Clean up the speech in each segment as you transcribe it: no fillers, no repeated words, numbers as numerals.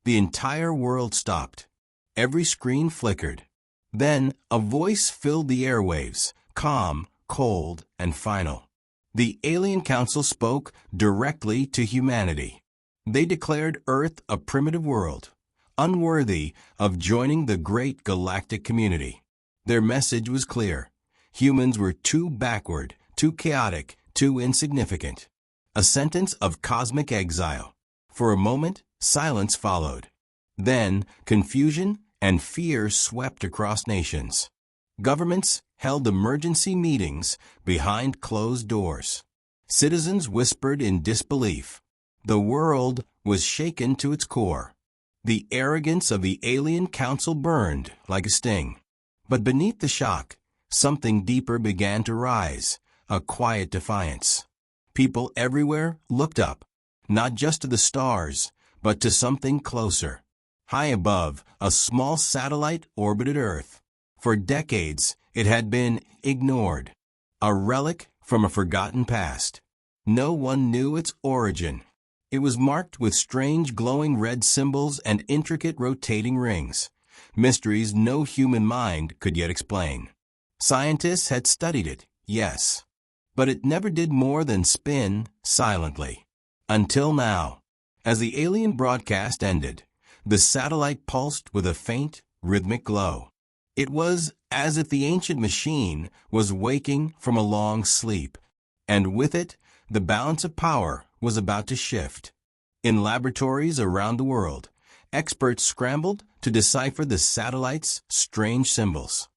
The entire world stopped. Every screen flickered. Then, a voice filled the airwaves, calm, cold, and final. The Alien Council spoke directly to humanity. They declared Earth a primitive world, unworthy of joining the great galactic community. Their message was clear. Humans were too backward, too chaotic, too insignificant. A sentence of cosmic exile. For a moment, silence followed. Then, confusion and fear swept across nations. Governments held emergency meetings behind closed doors. Citizens whispered in disbelief. The world was shaken to its core. The arrogance of the Alien Council burned like a sting. But beneath the shock, something deeper began to rise, a quiet defiance. People everywhere looked up, not just to the stars, but to something closer. High above, a small satellite orbited Earth. For decades, it had been ignored, a relic from a forgotten past. No one knew its origin. It was marked with strange glowing red symbols and intricate rotating rings, mysteries no human mind could yet explain. Scientists had studied it, yes, but it never did more than spin silently. Until now, as the alien broadcast ended, the satellite pulsed with a faint, rhythmic glow. It was as if the ancient machine was waking from a long sleep, and with it, the balance of power was about to shift. In laboratories around the world, experts scrambled to decipher the satellite's strange symbols.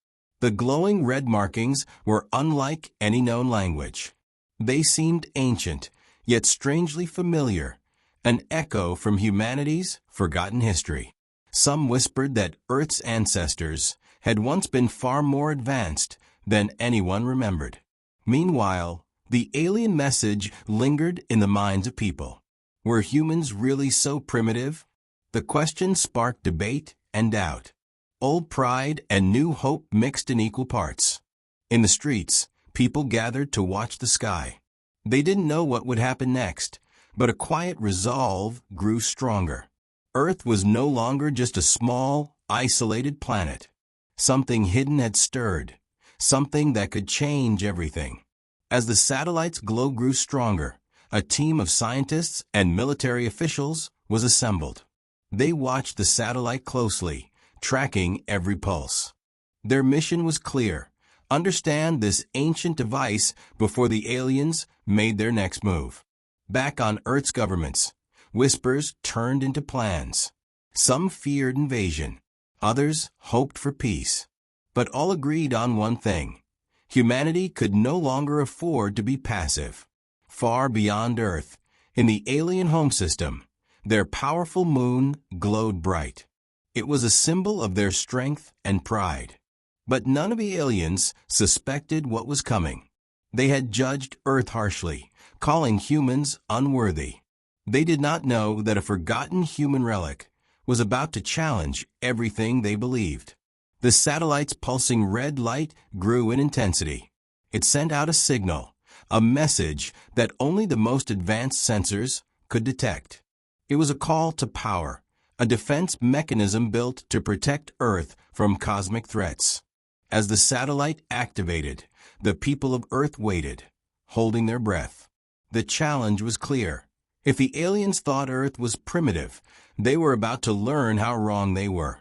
The glowing red markings were unlike any known language. They seemed ancient, yet strangely familiar, an echo from humanity's forgotten history. Some whispered that Earth's ancestors had once been far more advanced than anyone remembered. Meanwhile, the alien message lingered in the minds of people. Were humans really so primitive? The question sparked debate and doubt. Old pride and new hope mixed in equal parts. In the streets, people gathered to watch the sky. They didn't know what would happen next, but a quiet resolve grew stronger. Earth was no longer just a small, isolated planet. Something hidden had stirred, something that could change everything. As the satellite's glow grew stronger, a team of scientists and military officials was assembled. They watched the satellite closely, tracking every pulse. Their mission was clear: understand this ancient device before the aliens made their next move. Back on Earth's governments, whispers turned into plans. Some feared invasion. Others hoped for peace. But all agreed on one thing: humanity could no longer afford to be passive. Far beyond Earth, in the alien home system, their powerful moon glowed bright. It was a symbol of their strength and pride. But none of the aliens suspected what was coming. They had judged Earth harshly, calling humans unworthy. They did not know that a forgotten human relic was about to challenge everything they believed. The satellite's pulsing red light grew in intensity. It sent out a signal, a message that only the most advanced sensors could detect. It was a call to power, a defense mechanism built to protect Earth from cosmic threats. As the satellite activated, the people of Earth waited, holding their breath. The challenge was clear. If the aliens thought Earth was primitive, they were about to learn how wrong they were.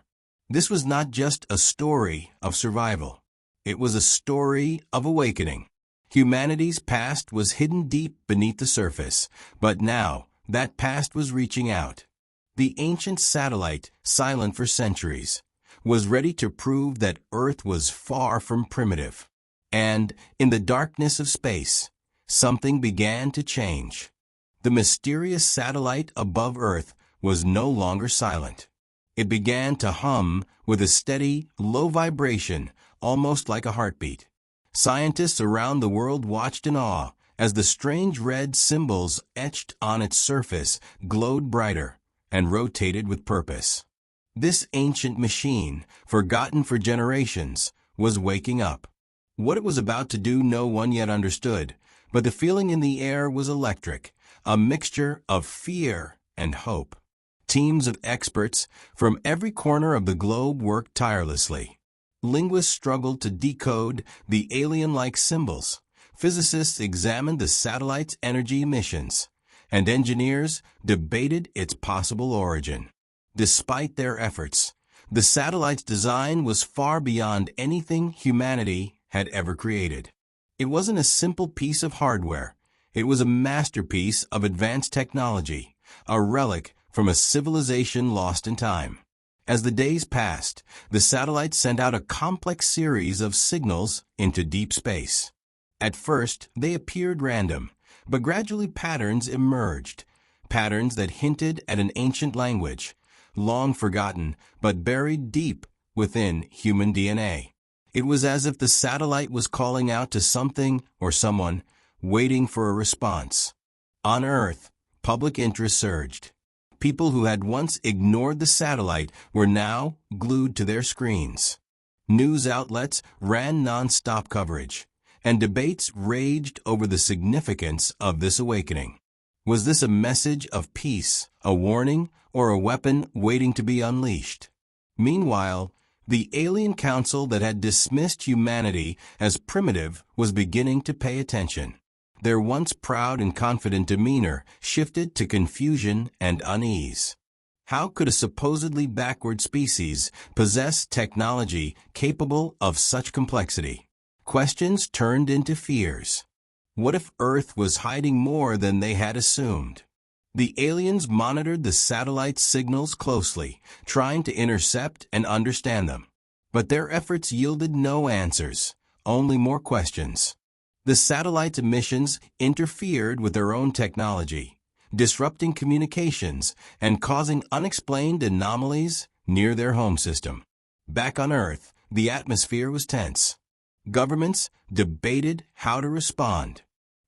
This was not just a story of survival. It was a story of awakening. Humanity's past was hidden deep beneath the surface, but now that past was reaching out. The ancient satellite, silent for centuries, was ready to prove that Earth was far from primitive. And, in the darkness of space, something began to change. The mysterious satellite above Earth was no longer silent. It began to hum with a steady, low vibration, almost like a heartbeat. Scientists around the world watched in awe as the strange red symbols etched on its surface glowed brighter and rotated with purpose. This ancient machine, forgotten for generations, was waking up. What it was about to do no one yet understood, but the feeling in the air was electric, a mixture of fear and hope. Teams of experts from every corner of the globe worked tirelessly. Linguists struggled to decode the alien-like symbols. Physicists examined the satellite's energy emissions, and engineers debated its possible origin. Despite their efforts, the satellite's design was far beyond anything humanity had ever created. It wasn't a simple piece of hardware. It was a masterpiece of advanced technology, a relic from a civilization lost in time. As the days passed, the satellite sent out a complex series of signals into deep space. At first, they appeared random, but gradually patterns emerged, patterns that hinted at an ancient language, long forgotten but buried deep within human DNA. It was as if the satellite was calling out to something or someone, waiting for a response. On Earth, public interest surged. People who had once ignored the satellite were now glued to their screens. News outlets ran non-stop coverage, and debates raged over the significance of this awakening. Was this a message of peace, a warning, or a weapon waiting to be unleashed? Meanwhile, the alien council that had dismissed humanity as primitive was beginning to pay attention. Their once proud and confident demeanor shifted to confusion and unease. How could a supposedly backward species possess technology capable of such complexity? Questions turned into fears. What if Earth was hiding more than they had assumed? The aliens monitored the satellite's signals closely, trying to intercept and understand them. But their efforts yielded no answers, only more questions. The satellite's emissions interfered with their own technology, disrupting communications and causing unexplained anomalies near their home system. Back on Earth, the atmosphere was tense. Governments debated how to respond.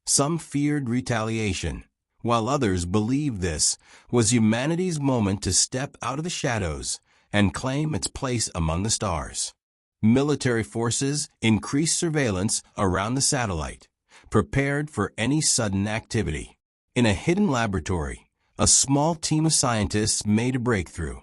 Some feared retaliation, while others believed this was humanity's moment to step out of the shadows and claim its place among the stars. Military forces increased surveillance around the satellite, prepared for any sudden activity. In a hidden laboratory, a small team of scientists made a breakthrough.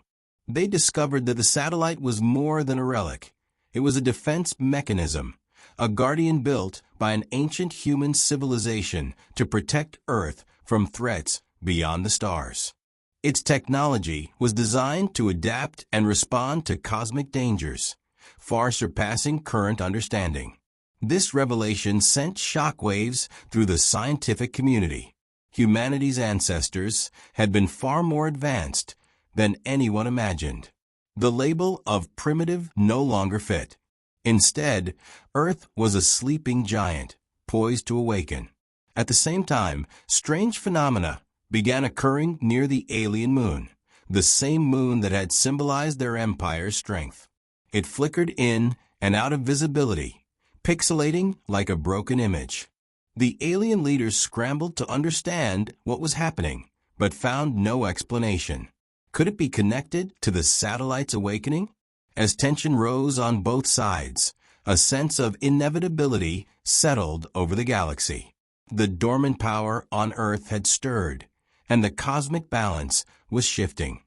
They discovered that the satellite was more than a relic. It was a defense mechanism, a guardian built by an ancient human civilization to protect Earth from threats beyond the stars. Its technology was designed to adapt and respond to cosmic dangers, far surpassing current understanding. This revelation sent shockwaves through the scientific community. Humanity's ancestors had been far more advanced than anyone imagined. The label of primitive no longer fit. Instead, Earth was a sleeping giant, poised to awaken. At the same time, strange phenomena began occurring near the alien moon, the same moon that had symbolized their empire's strength. It flickered in and out of visibility, pixelating like a broken image. The alien leaders scrambled to understand what was happening, but found no explanation. Could it be connected to the satellite's awakening? As tension rose on both sides, a sense of inevitability settled over the galaxy. The dormant power on Earth had stirred, and the cosmic balance was shifting.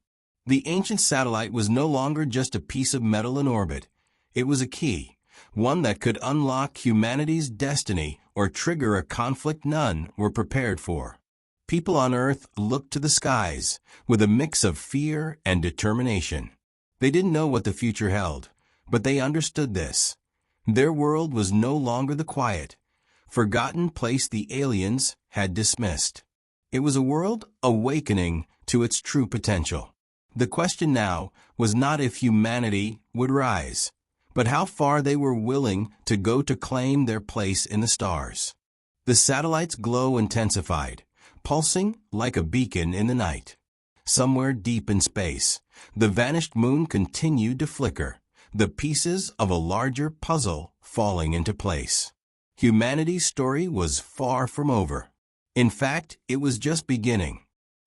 The ancient satellite was no longer just a piece of metal in orbit. It was a key, one that could unlock humanity's destiny or trigger a conflict none were prepared for. People on Earth looked to the skies with a mix of fear and determination. They didn't know what the future held, but they understood this. Their world was no longer the quiet, forgotten place the aliens had dismissed. It was a world awakening to its true potential. The question now was not if humanity would rise, but how far they were willing to go to claim their place in the stars. The satellite's glow intensified, pulsing like a beacon in the night. Somewhere deep in space, the vanished moon continued to flicker, the pieces of a larger puzzle falling into place. Humanity's story was far from over. In fact, it was just beginning.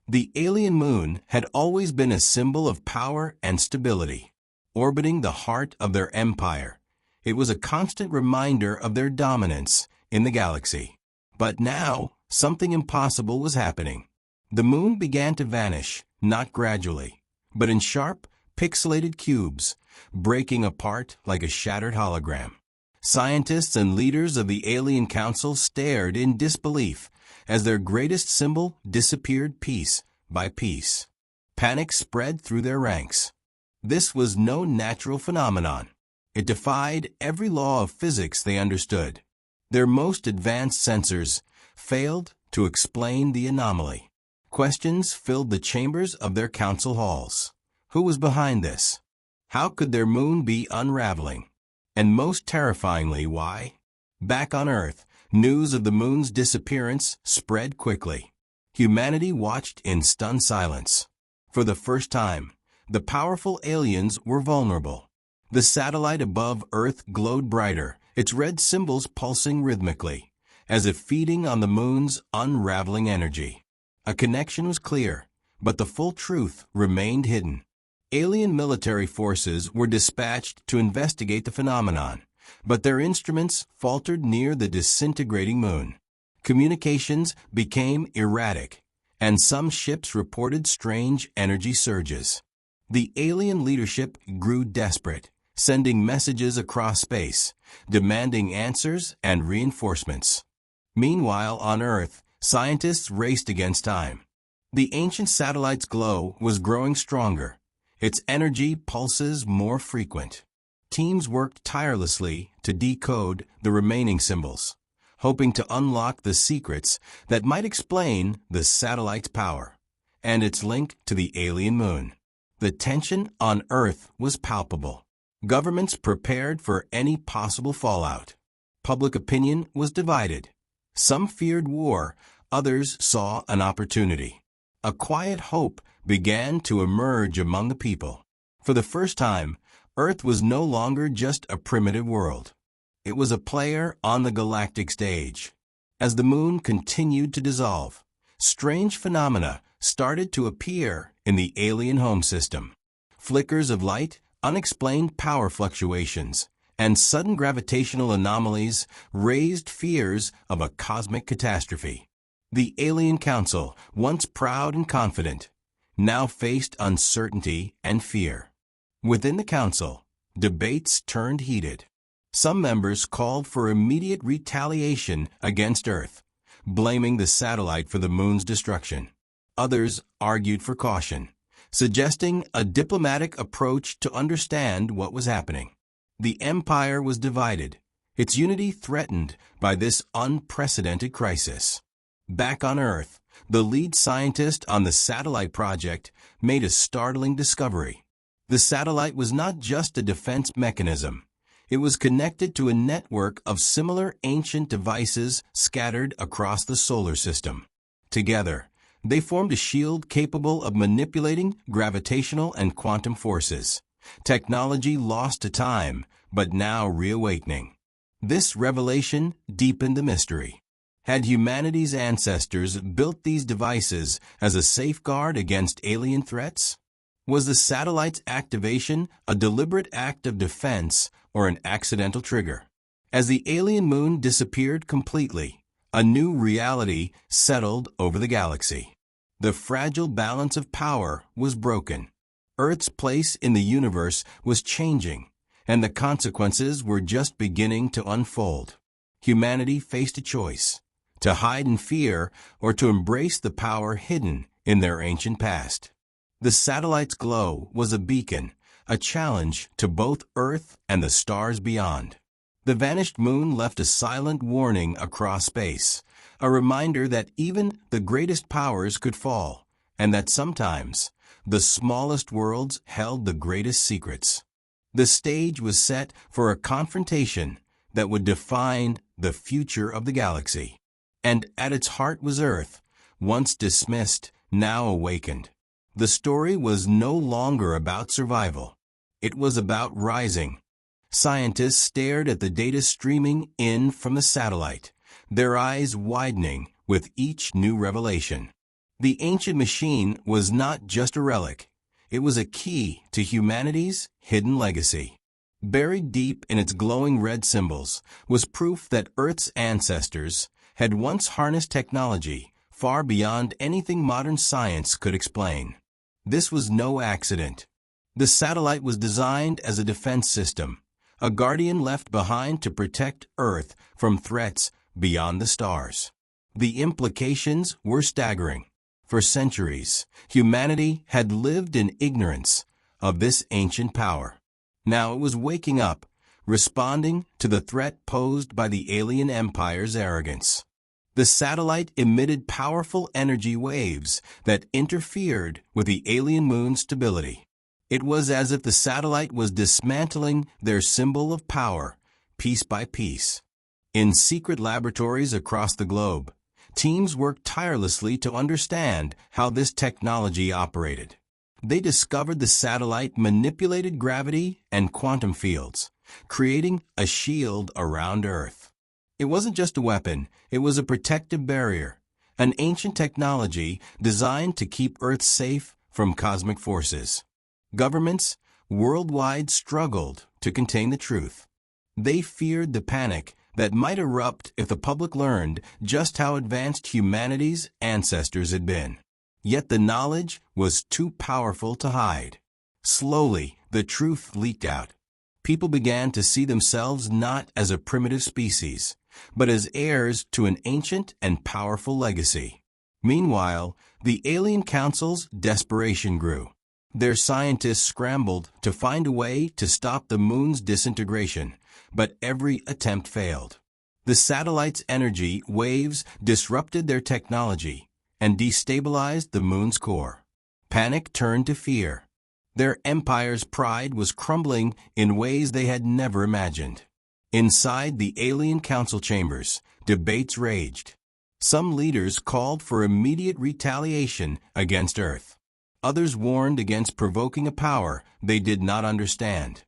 The alien moon had always been a symbol of power and stability. Orbiting the heart of their empire, it was a constant reminder of their dominance in the galaxy. But now, something impossible was happening. The moon began to vanish, not gradually, but in sharp, pixelated cubes, breaking apart like a shattered hologram. Scientists and leaders of the Alien Council stared in disbelief as their greatest symbol disappeared piece by piece. Panic spread through their ranks. This was no natural phenomenon. It defied every law of physics they understood. Their most advanced sensors failed to explain the anomaly. Questions filled the chambers of their council halls. Who was behind this? How could their moon be unraveling? And most terrifyingly, why? Back on Earth, news of the moon's disappearance spread quickly. Humanity watched in stunned silence. For the first time, the powerful aliens were vulnerable. The satellite above Earth glowed brighter, its red symbols pulsing rhythmically, as if feeding on the moon's unraveling energy. A connection was clear, but the full truth remained hidden. Alien military forces were dispatched to investigate the phenomenon, but their instruments faltered near the disintegrating moon. Communications became erratic, and some ships reported strange energy surges. The alien leadership grew desperate, sending messages across space, demanding answers and reinforcements. Meanwhile, on Earth, scientists raced against time. The ancient satellite's glow was growing stronger, its energy pulses more frequent. Teams worked tirelessly to decode the remaining symbols, hoping to unlock the secrets that might explain the satellite's power and its link to the alien moon. The tension on Earth was palpable. Governments prepared for any possible fallout. Public opinion was divided. Some feared war, others saw an opportunity. A quiet hope began to emerge among the people. For the first time, Earth was no longer just a primitive world. It was a player on the galactic stage. As the moon continued to dissolve, strange phenomena started to appear in the alien home system. Flickers of light, unexplained power fluctuations, and sudden gravitational anomalies raised fears of a cosmic catastrophe. The Alien Council, once proud and confident, now faced uncertainty and fear. Within the Council, debates turned heated. Some members called for immediate retaliation against Earth, blaming the satellite for the moon's destruction. Others argued for caution, suggesting a diplomatic approach to understand what was happening. The empire was divided, its unity threatened by this unprecedented crisis. Back on Earth, the lead scientist on the satellite project made a startling discovery. The satellite was not just a defense mechanism. It was connected to a network of similar ancient devices scattered across the solar system. Together, they formed a shield capable of manipulating gravitational and quantum forces. Technology lost to time, but now reawakening. This revelation deepened the mystery. Had humanity's ancestors built these devices as a safeguard against alien threats? Was the satellite's activation a deliberate act of defense or an accidental trigger? As the alien moon disappeared completely, a new reality settled over the galaxy. The fragile balance of power was broken. Earth's place in the universe was changing, and the consequences were just beginning to unfold. Humanity faced a choice: to hide in fear or to embrace the power hidden in their ancient past. The satellite's glow was a beacon, a challenge to both Earth and the stars beyond. The vanished moon left a silent warning across space, a reminder that even the greatest powers could fall, and that sometimes the smallest worlds held the greatest secrets. The stage was set for a confrontation that would define the future of the galaxy. And at its heart was Earth, once dismissed, now awakened. The story was no longer about survival. It was about rising. Scientists stared at the data streaming in from the satellite, their eyes widening with each new revelation. The ancient machine was not just a relic. It was a key to humanity's hidden legacy. Buried deep in its glowing red symbols was proof that Earth's ancestors had once harnessed technology far beyond anything modern science could explain. This was no accident. The satellite was designed as a defense system, a guardian left behind to protect Earth from threats beyond the stars. The implications were staggering. For centuries, humanity had lived in ignorance of this ancient power. Now it was waking up, responding to the threat posed by the alien empire's arrogance. The satellite emitted powerful energy waves that interfered with the alien moon's stability. It was as if the satellite was dismantling their symbol of power, piece by piece. In secret laboratories across the globe, teams worked tirelessly to understand how this technology operated. They discovered the satellite manipulated gravity and quantum fields, creating a shield around Earth. It wasn't just a weapon, it was a protective barrier, an ancient technology designed to keep Earth safe from cosmic forces. Governments worldwide struggled to contain the truth. They feared the panic that might erupt if the public learned just how advanced humanity's ancestors had been. Yet the knowledge was too powerful to hide. Slowly, the truth leaked out. People began to see themselves not as a primitive species, but as heirs to an ancient and powerful legacy. Meanwhile, the Alien Council's desperation grew. Their scientists scrambled to find a way to stop the moon's disintegration, but every attempt failed. The satellite's energy waves disrupted their technology and destabilized the moon's core. Panic turned to fear. Their empire's pride was crumbling in ways they had never imagined. Inside the Alien Council chambers, debates raged. Some leaders called for immediate retaliation against Earth. Others warned against provoking a power they did not understand.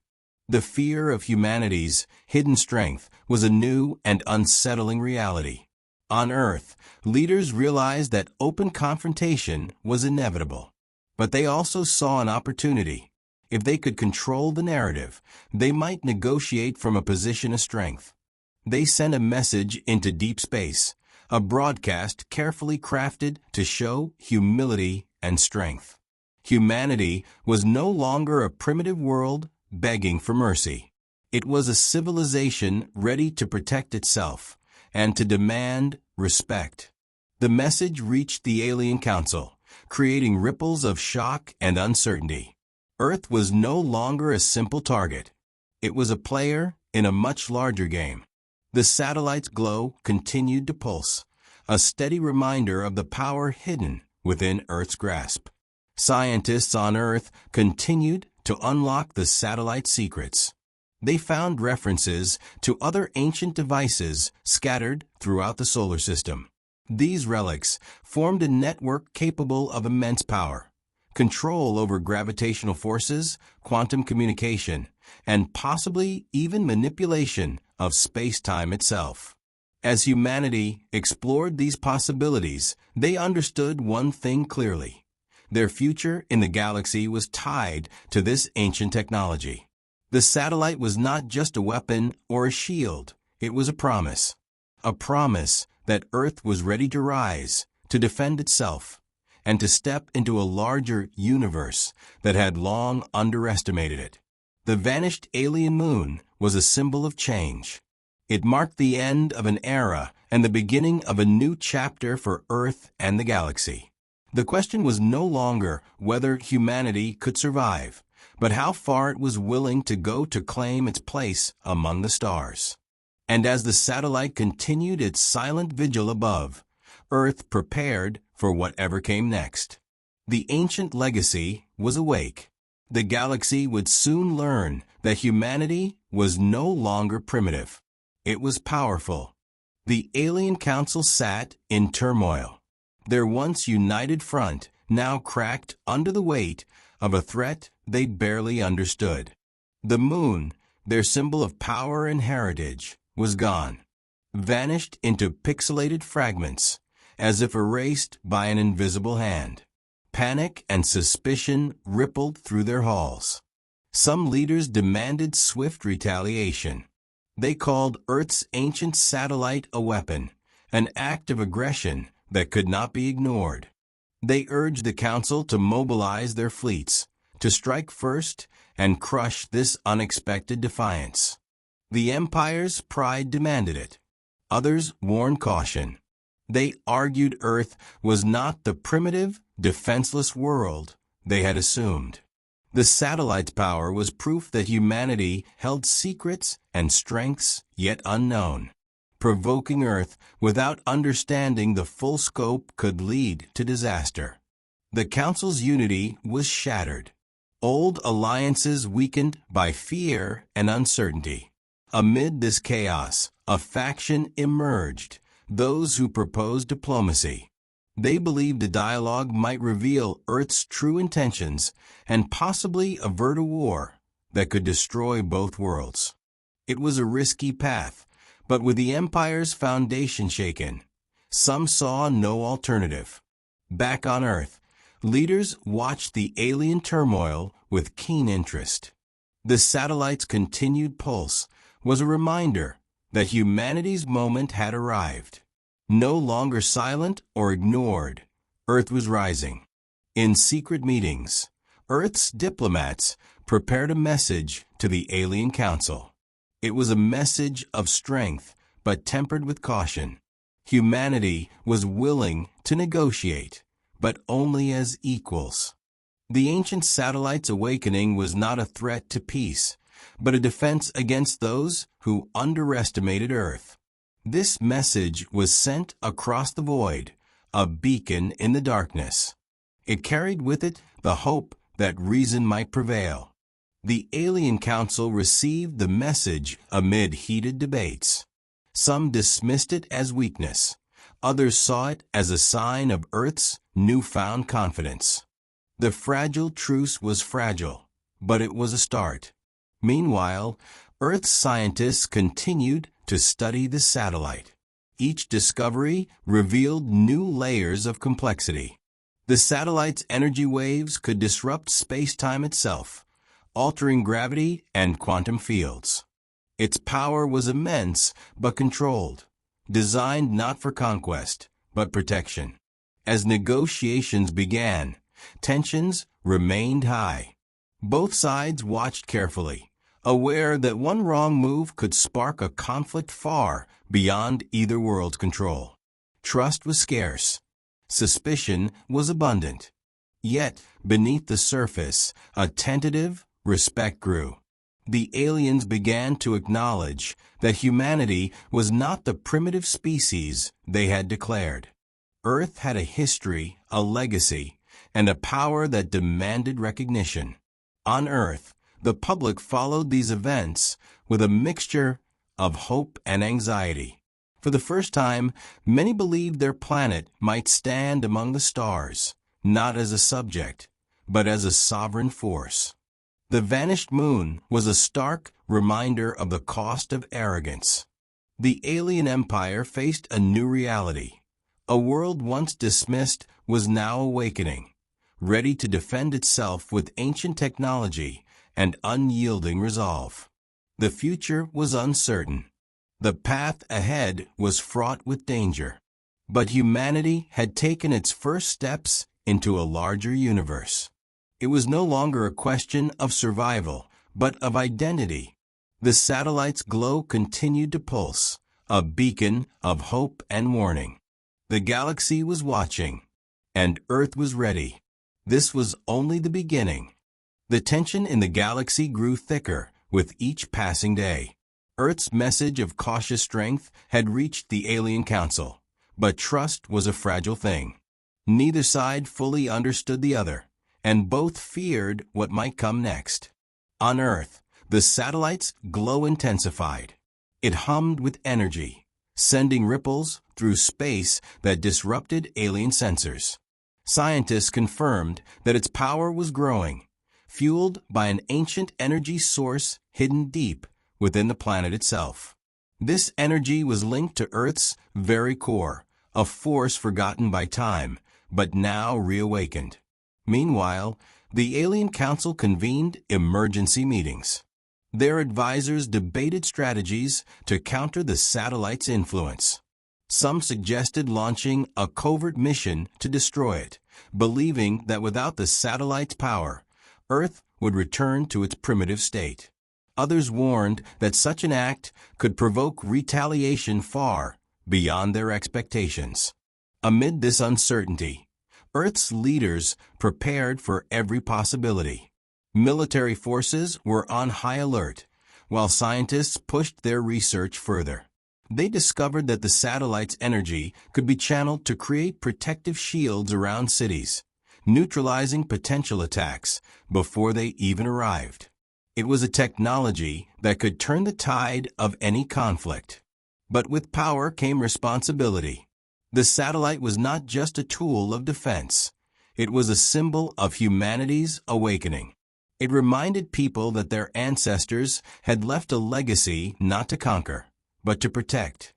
The fear of humanity's hidden strength was a new and unsettling reality. On Earth, leaders realized that open confrontation was inevitable. But they also saw an opportunity. If they could control the narrative, they might negotiate from a position of strength. They sent a message into deep space, a broadcast carefully crafted to show humility and strength. Humanity was no longer a primitive world begging for mercy. It was a civilization ready to protect itself and to demand respect. The message reached the Alien Council, creating ripples of shock and uncertainty. Earth was no longer a simple target. It was a player in a much larger game. The satellite's glow continued to pulse, a steady reminder of the power hidden within Earth's grasp. Scientists on Earth continued to unlock the satellite's secrets. They found references to other ancient devices scattered throughout the solar system. These relics formed a network capable of immense power, control over gravitational forces, quantum communication, and possibly even manipulation of space-time itself. As humanity explored these possibilities, they understood one thing clearly. Their future in the galaxy was tied to this ancient technology. The satellite was not just a weapon or a shield, it was a promise. A promise that Earth was ready to rise, to defend itself, and to step into a larger universe that had long underestimated it. The vanished alien moon was a symbol of change. It marked the end of an era and the beginning of a new chapter for Earth and the galaxy. The question was no longer whether humanity could survive, but how far it was willing to go to claim its place among the stars. And as the satellite continued its silent vigil above, Earth prepared for whatever came next. The ancient legacy was awake. The galaxy would soon learn that humanity was no longer primitive. It was powerful. The Alien Council sat in turmoil. Their once united front now cracked under the weight of a threat they barely understood. The moon, their symbol of power and heritage, was gone, vanished into pixelated fragments, as if erased by an invisible hand. Panic and suspicion rippled through their halls. Some leaders demanded swift retaliation. They called Earth's ancient satellite a weapon, an act of aggression that could not be ignored. They urged the Council to mobilize their fleets, to strike first and crush this unexpected defiance. The Empire's pride demanded it. Others warned caution. They argued Earth was not the primitive, defenseless world they had assumed. The satellite's power was proof that humanity held secrets and strengths yet unknown. Provoking Earth without understanding the full scope could lead to disaster. The Council's unity was shattered. Old alliances weakened by fear and uncertainty. Amid this chaos, a faction emerged, those who proposed diplomacy. They believed a dialogue might reveal Earth's true intentions and possibly avert a war that could destroy both worlds. It was a risky path, but with the Empire's foundation shaken, some saw no alternative. Back on Earth, leaders watched the alien turmoil with keen interest. The satellite's continued pulse was a reminder that humanity's moment had arrived. No longer silent or ignored, Earth was rising. In secret meetings, Earth's diplomats prepared a message to the Alien Council. It was a message of strength, but tempered with caution. Humanity was willing to negotiate, but only as equals. The ancient satellite's awakening was not a threat to peace, but a defense against those who underestimated Earth. This message was sent across the void, a beacon in the darkness. It carried with it the hope that reason might prevail. The Alien Council received the message amid heated debates. Some dismissed it as weakness. Others saw it as a sign of Earth's newfound confidence. The fragile truce was fragile, but it was a start. Meanwhile, Earth's scientists continued to study the satellite. Each discovery revealed new layers of complexity. The satellite's energy waves could disrupt space-time itself, altering gravity and quantum fields. Its power was immense but controlled, designed not for conquest, but protection. As negotiations began, tensions remained high. Both sides watched carefully, aware that one wrong move could spark a conflict far beyond either world's control. Trust was scarce. Suspicion was abundant. Yet, beneath the surface, a tentative respect grew. The aliens began to acknowledge that humanity was not the primitive species they had declared. Earth had a history, a legacy, and a power that demanded recognition. On Earth, the public followed these events with a mixture of hope and anxiety. For the first time, many believed their planet might stand among the stars, not as a subject, but as a sovereign force. The vanished moon was a stark reminder of the cost of arrogance. The alien empire faced a new reality. A world once dismissed was now awakening, ready to defend itself with ancient technology and unyielding resolve. The future was uncertain. The path ahead was fraught with danger. But humanity had taken its first steps into a larger universe. It was no longer a question of survival, but of identity. The satellite's glow continued to pulse, a beacon of hope and warning. The galaxy was watching, and Earth was ready. This was only the beginning. The tension in the galaxy grew thicker with each passing day. Earth's message of cautious strength had reached the Alien Council, but trust was a fragile thing. Neither side fully understood the other, and both feared what might come next. On Earth, the satellite's glow intensified. It hummed with energy, sending ripples through space that disrupted alien sensors. Scientists confirmed that its power was growing, fueled by an ancient energy source hidden deep within the planet itself. This energy was linked to Earth's very core, a force forgotten by time, but now reawakened. Meanwhile, the Alien Council convened emergency meetings. Their advisors debated strategies to counter the satellite's influence. Some suggested launching a covert mission to destroy it, believing that without the satellite's power, Earth would return to its primitive state. Others warned that such an act could provoke retaliation far beyond their expectations. Amid this uncertainty, Earth's leaders prepared for every possibility. Military forces were on high alert, while scientists pushed their research further. They discovered that the satellite's energy could be channeled to create protective shields around cities, neutralizing potential attacks before they even arrived. It was a technology that could turn the tide of any conflict. But with power came responsibility. The satellite was not just a tool of defense. It was a symbol of humanity's awakening. It reminded people that their ancestors had left a legacy not to conquer, but to protect.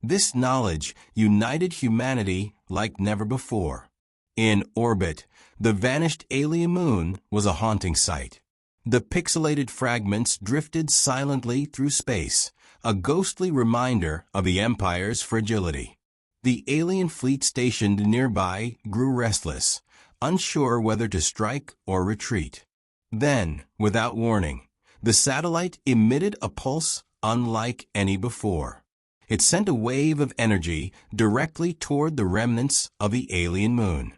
This knowledge united humanity like never before. In orbit, the vanished alien moon was a haunting sight. The pixelated fragments drifted silently through space, a ghostly reminder of the Empire's fragility. The alien fleet stationed nearby grew restless, unsure whether to strike or retreat. Then, without warning, the satellite emitted a pulse unlike any before. It sent a wave of energy directly toward the remnants of the alien moon.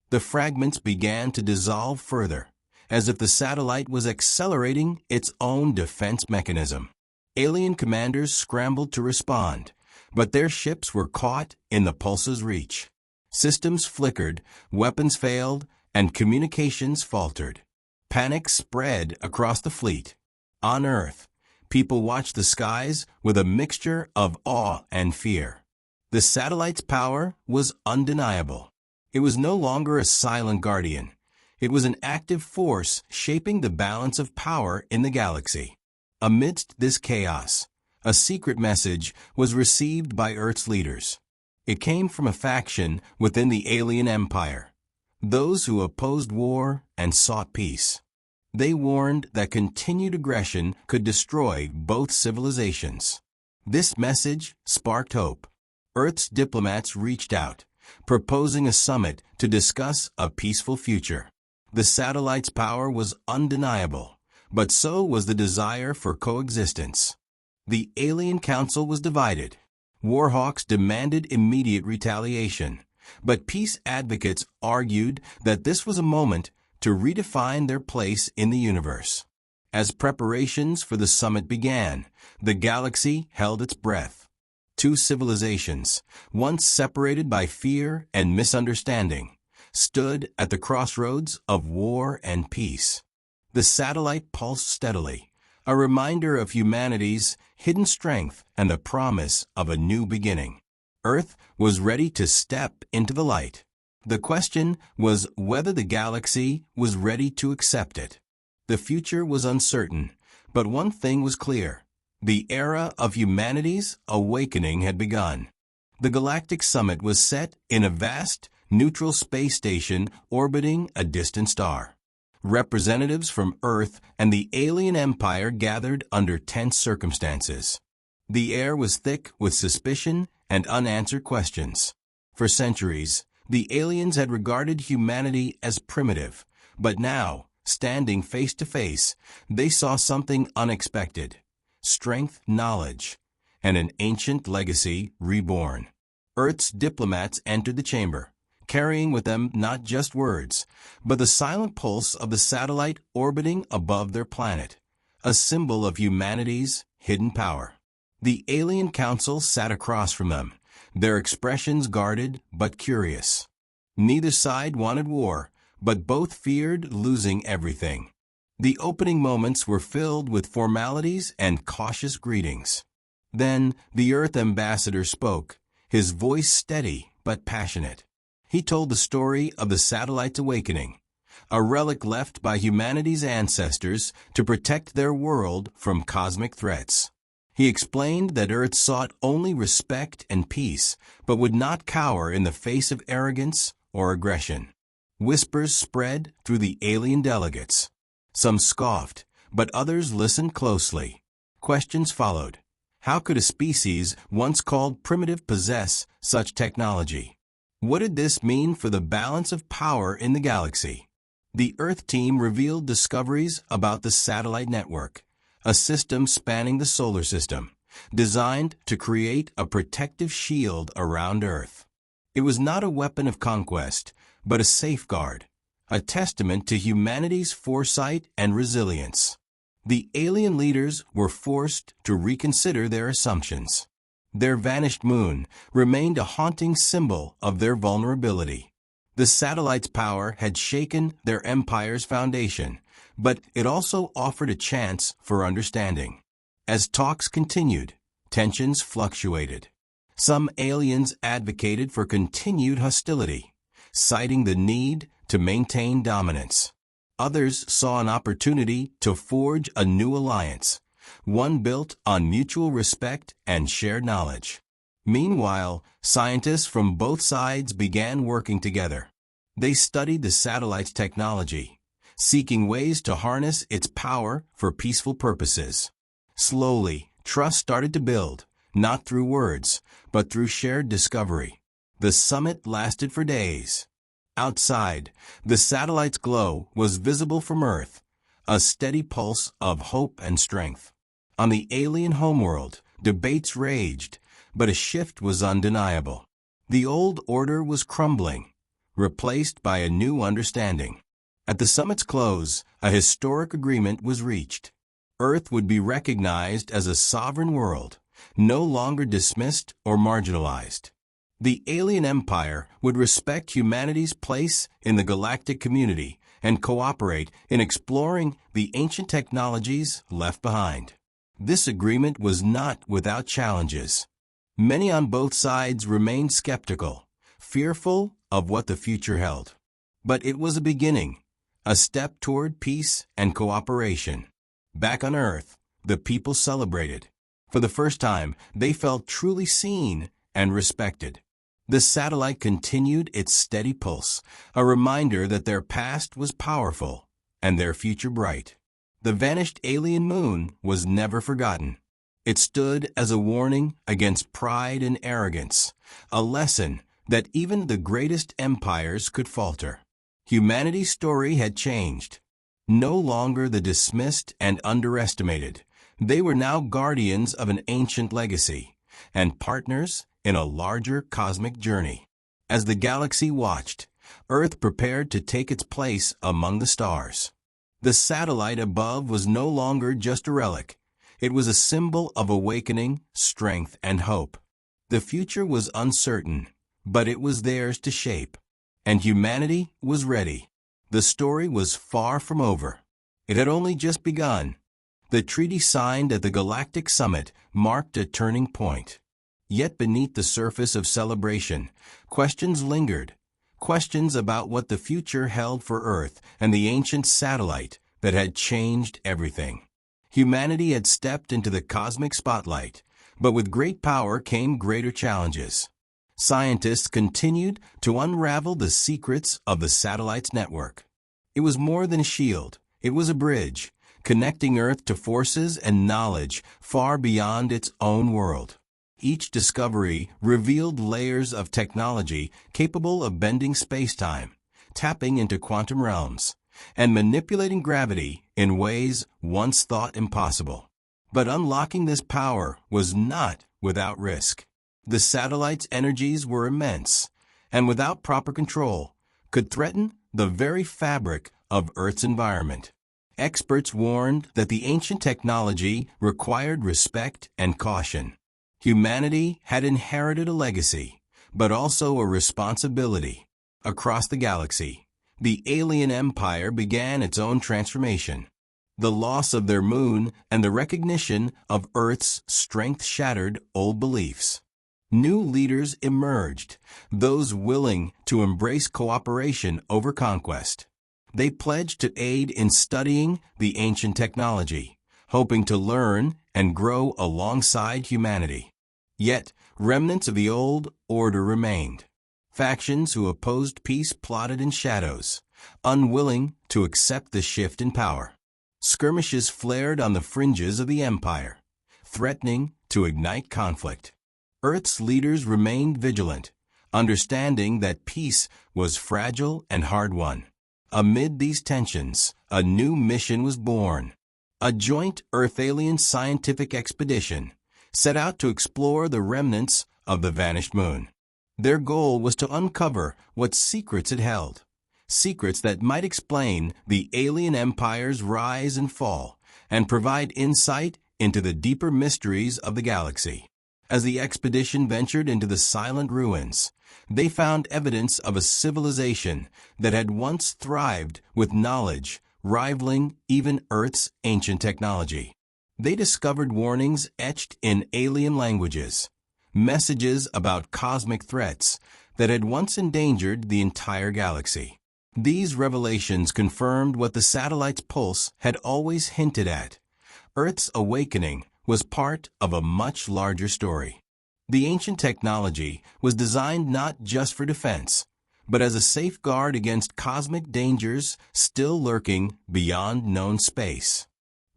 The fragments began to dissolve further, as if the satellite was accelerating its own defense mechanism. Alien commanders scrambled to respond, but their ships were caught in the pulse's reach. Systems flickered, weapons failed, and communications faltered. Panic spread across the fleet. On Earth, people watched the skies with a mixture of awe and fear. The satellite's power was undeniable. It was no longer a silent guardian. It was an active force shaping the balance of power in the galaxy. Amidst this chaos, a secret message was received by Earth's leaders. It came from a faction within the alien empire, those who opposed war and sought peace. They warned that continued aggression could destroy both civilizations. This message sparked hope. Earth's diplomats reached out, proposing a summit to discuss a peaceful future. The satellite's power was undeniable, but so was the desire for coexistence. The alien council was divided. Warhawks demanded immediate retaliation, but peace advocates argued that this was a moment to redefine their place in the universe. As preparations for the summit began, the galaxy held its breath. Two civilizations, once separated by fear and misunderstanding, stood at the crossroads of war and peace. The satellite pulsed steadily, a reminder of humanity's hidden strength and the promise of a new beginning. Earth was ready to step into the light. The question was whether the galaxy was ready to accept it. The future was uncertain, but one thing was clear. The era of humanity's awakening had begun. The Galactic Summit was set in a vast, neutral space station orbiting a distant star. Representatives from Earth and the alien empire gathered under tense circumstances. The air was thick with suspicion and unanswered questions. For centuries, the aliens had regarded humanity as primitive, but now, standing face to face, they saw something unexpected: strength, knowledge, and an ancient legacy reborn. Earth's diplomats entered the chamber, carrying with them not just words, but the silent pulse of the satellite orbiting above their planet, a symbol of humanity's hidden power. The alien council sat across from them, their expressions guarded but curious. Neither side wanted war, but both feared losing everything. The opening moments were filled with formalities and cautious greetings. Then the Earth ambassador spoke, his voice steady but passionate. He told the story of the satellite's awakening, a relic left by humanity's ancestors to protect their world from cosmic threats. He explained that Earth sought only respect and peace, but would not cower in the face of arrogance or aggression. Whispers spread through the alien delegates. Some scoffed, but others listened closely. Questions followed. How could a species once called primitive possess such technology? What did this mean for the balance of power in the galaxy? The Earth team revealed discoveries about the satellite network, a system spanning the solar system, designed to create a protective shield around Earth. It was not a weapon of conquest, but a safeguard, a testament to humanity's foresight and resilience. The alien leaders were forced to reconsider their assumptions. Their vanished moon remained a haunting symbol of their vulnerability. The satellite's power had shaken their empire's foundation, but it also offered a chance for understanding. As talks continued, tensions fluctuated. Some aliens advocated for continued hostility, citing the need to maintain dominance. Others saw an opportunity to forge a new alliance, one built on mutual respect and shared knowledge. Meanwhile, scientists from both sides began working together. They studied the satellite's technology, seeking ways to harness its power for peaceful purposes. Slowly, trust started to build, not through words, but through shared discovery. The summit lasted for days. Outside, the satellite's glow was visible from Earth, a steady pulse of hope and strength. On the alien homeworld, debates raged, but a shift was undeniable. The old order was crumbling, replaced by a new understanding. At the summit's close, a historic agreement was reached. Earth would be recognized as a sovereign world, no longer dismissed or marginalized. The alien empire would respect humanity's place in the galactic community and cooperate in exploring the ancient technologies left behind. This agreement was not without challenges. Many on both sides remained skeptical, fearful of what the future held. But it was a beginning, a step toward peace and cooperation. Back on Earth, the people celebrated. For the first time, they felt truly seen and respected. The satellite continued its steady pulse, a reminder that their past was powerful and their future bright. The vanished alien moon was never forgotten. It stood as a warning against pride and arrogance, a lesson that even the greatest empires could falter. Humanity's story had changed. No longer the dismissed and underestimated, they were now guardians of an ancient legacy and partners in a larger cosmic journey. As the galaxy watched, Earth prepared to take its place among the stars. The satellite above was no longer just a relic. It was a symbol of awakening, strength, and hope. The future was uncertain, but it was theirs to shape. And humanity was ready. The story was far from over. It had only just begun. The treaty signed at the Galactic Summit marked a turning point. Yet beneath the surface of celebration, questions lingered. Questions about what the future held for Earth and the ancient satellite that had changed everything. Humanity had stepped into the cosmic spotlight, but with great power came greater challenges. Scientists continued to unravel the secrets of the satellite's network. It was more than a shield. It was a bridge, connecting Earth to forces and knowledge far beyond its own world. Each discovery revealed layers of technology capable of bending space-time, tapping into quantum realms, and manipulating gravity in ways once thought impossible. But unlocking this power was not without risk. The satellite's energies were immense, and without proper control, could threaten the very fabric of Earth's environment. Experts warned that the ancient technology required respect and caution. Humanity had inherited a legacy, but also a responsibility. Across the galaxy, the alien empire began its own transformation. The loss of their moon and the recognition of Earth's strength shattered old beliefs. New leaders emerged, those willing to embrace cooperation over conquest. They pledged to aid in studying the ancient technology, hoping to learn and grow alongside humanity. Yet, remnants of the old order remained. Factions who opposed peace plotted in shadows, unwilling to accept the shift in power. Skirmishes flared on the fringes of the empire, threatening to ignite conflict. Earth's leaders remained vigilant, understanding that peace was fragile and hard-won. Amid these tensions, a new mission was born. A joint Earth-alien scientific expedition set out to explore the remnants of the vanished moon. Their goal was to uncover what secrets it held, secrets that might explain the alien empire's rise and fall, and provide insight into the deeper mysteries of the galaxy. As the expedition ventured into the silent ruins, they found evidence of a civilization that had once thrived with knowledge rivaling even Earth's ancient technology. They discovered warnings etched in alien languages, messages about cosmic threats that had once endangered the entire galaxy. These revelations confirmed what the satellite's pulse had always hinted at. Earth's awakening was part of a much larger story. The ancient technology was designed not just for defense, but as a safeguard against cosmic dangers still lurking beyond known space.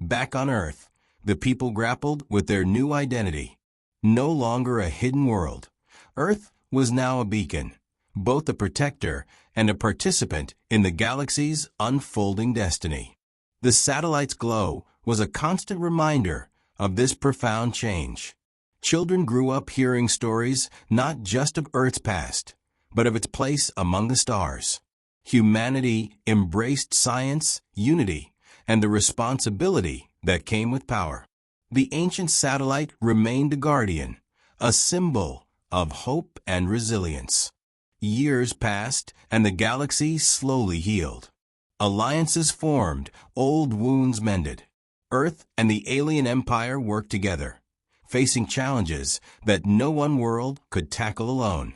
Back on Earth, the people grappled with their new identity. No longer a hidden world, Earth was now a beacon, both a protector and a participant in the galaxy's unfolding destiny. The satellite's glow was a constant reminder of this profound change. Children grew up hearing stories not just of Earth's past, but of its place among the stars. Humanity embraced science, unity, and the responsibility that came with power. The ancient satellite remained a guardian, a symbol of hope and resilience. Years passed, and the galaxy slowly healed. Alliances formed, old wounds mended. Earth and the alien empire worked together, facing challenges that no one world could tackle alone.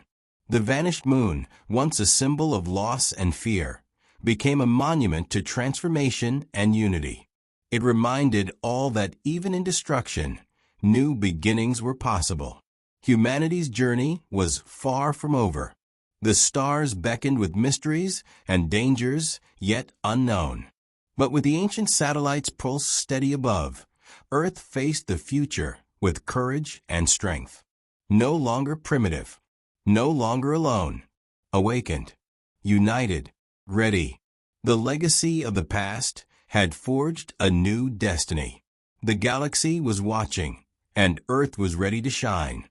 The vanished moon, once a symbol of loss and fear, became a monument to transformation and unity. It reminded all that even in destruction, new beginnings were possible. Humanity's journey was far from over. The stars beckoned with mysteries and dangers yet unknown. But with the ancient satellite's pulse steady above, Earth faced the future with courage and strength. No longer primitive, no longer alone, awakened, united, ready. The legacy of the past had forged a new destiny. The galaxy was watching, and Earth was ready to shine.